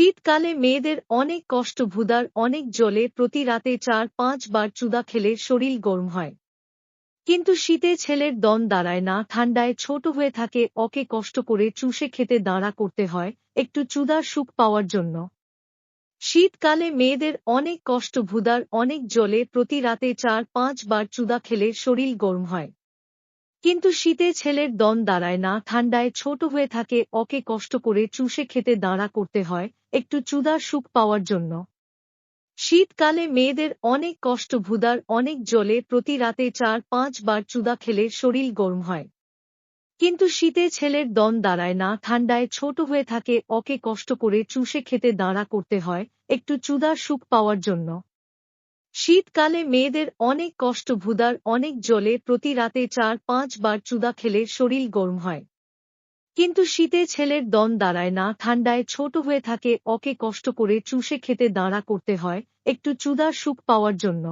শীতকালে মেয়েদের অনেক কষ্ট ভুদার অনেক জলে প্রতি রাতে ৪-৫ বার চুদা খেলে শরীর গরম হয়। কিন্তু শীতে ছেলের দম দাঁড়ায় না, ঠান্ডায় ছোট হয়ে থাকে, ওকে কষ্ট করে চুষে খেতে দাঁড়া করতে হয় একটু চুদার সুখ পাওয়ার জন্য। শীতকালে মেয়েদের অনেক কষ্ট ভুদার অনেক জলে প্রতি রাতে ৪-৫ বার চুদা খেলে শরীর গরম হয়। কিন্তু শীতে ছেলের দম দাঁড়ায় না, ঠান্ডায় ছোট হয়ে থাকে, ওকে কষ্ট করে চুষে খেতে দাঁড়া করতে হয় একটু চুদার সুখ পাওয়ার জন্য। শীতকালে মেয়েদের অনেক কষ্ট ভুদার অনেক জলে প্রতি রাতে ৪-৫ বার চুদা খেলে শরীর গরম হয়। কিন্তু শীতে ছেলের দম দাঁড়ায় না, ঠান্ডায় ছোট হয়ে থাকে, ওকে কষ্ট করে চুষে খেতে দাঁড়া করতে হয় একটু চুদার সুখ পাওয়ার জন্য। শীতকালে মেয়েদের অনেক কষ্ট ভুদার অনেক জলে প্রতি রাতে ৪-৫ বার চুদা খেলে শরীর গরম হয়। কিন্তু শীতে ছেলের দম দাঁড়ায় না, ঠান্ডায় ছোট হয়ে থাকে, ওকে কষ্ট করে চুষে খেতে দাঁড়া করতে হয় একটু চুদার সুখ পাওয়ার জন্য।